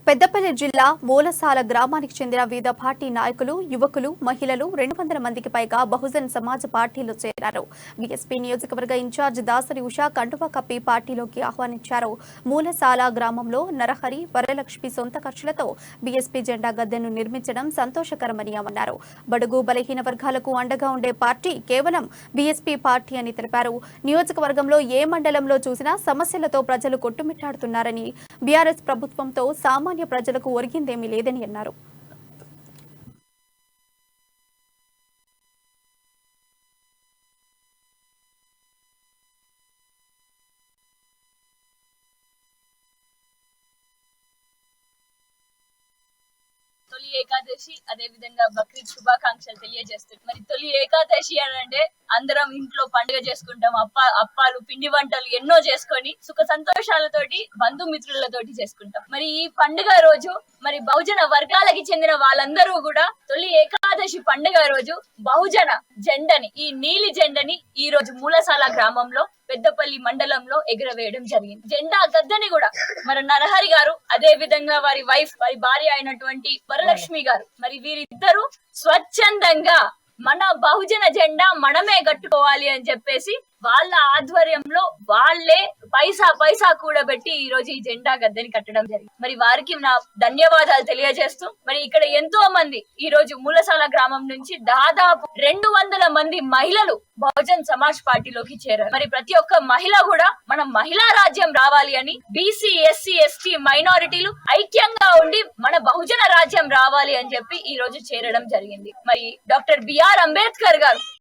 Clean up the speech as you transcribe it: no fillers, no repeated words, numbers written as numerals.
పెద్దపల్లి జిల్లా మూలసాల గ్రామానికి చెందిన వివిధ పార్టీ నాయకులు, యువకులు, మహిళలు 200 మందికి పైగా బహుజన్ సమాజ్ పార్టీలో చేరారు. బీఎస్పీ నియోజకవర్గ ఇన్ఛార్జ్ దాసరి ఉషా కండువా కప్పి పార్టీలోకి ఆహ్వానించారు. మూలసాల గ్రామంలో నరహరి, వరలక్ష్మి సొంత ఖర్చులతో బీఎస్పీ జెండా గద్దెను నిర్మించడం సంతోషకరమని అన్నారు. బడుగు బలహీన వర్గాలకు అండగా ఉండే పార్టీ కేవలం బీఎస్పీ పార్టీ అని తెలిపారు. నియోజకవర్గంలో ఏ మండలంలో చూసినా సమస్యలతో ప్రజలు కొట్టుమిట్టాడుతున్నారని, బీఆర్ఎస్ ప్రభుత్వంతో సామాన్య ప్రజలకు ఒరిగిందేమీ లేదని అన్నారు. తొలి ఏకాదశి అదే విధంగా బక్రీద్ శుభాకాంక్షలు తెలియజేస్తుంది. మరి తొలి ఏకాదశి అని అంటే అందరం ఇంట్లో పండుగ చేసుకుంటాం, అప్పాలు పిండి వంటలు ఎన్నో చేసుకొని సుఖ సంతోషాలతోటి బంధుమిత్రులతోటి చేసుకుంటాం. మరి ఈ పండుగ రోజు మరి బహుజన వర్గాలకి చెందిన వాళ్ళందరూ కూడా తొలి ఏకాదశి పండుగ రోజు బహుజన జెండని, ఈ నీలి జెండని ఈ రోజు మూలసాల గ్రామంలో పెద్దపల్లి మండలంలో ఎగురవేయడం జరిగింది. జెండా గద్దెని కూడా మరి నరహరి గారు, అదే విధంగా వారి భార్య అయినటువంటి వరలక్ష్మి గారు, మరి వీరిద్దరూ స్వచ్ఛందంగా మన బహుజన జెండా మనమే కట్టుకోవాలి అని చెప్పేసి వాళ్ళ ఆధ్వర్యంలో వాళ్ళే పైసా కూడబెట్టి ఈ రోజు ఈ జెండా గద్దెని కట్టడం జరిగింది. మరి వారికి నా ధన్యవాదాలు తెలియజేస్తూ, మరి ఇక్కడ ఎంతో మంది ఈ రోజు మూలసాల గ్రామం నుంచి దాదాపు 200 మంది మహిళలు బహుజన్ సమాజ్ పార్టీలోకి చేరారు. మరి ప్రతి ఒక్క మహిళ కూడా మనం మహిళా రాజ్యం రావాలి అని, బీసీ, ఎస్సీ, ఎస్టీ మైనారిటీలు ఐక్యంగా ఉండి మన బహుజన రాజ్యం రావాలి అని చెప్పి ఈ రోజు చేరడం జరిగింది. మరి డాక్టర్ బిఆర్ అంబేద్కర్ గారు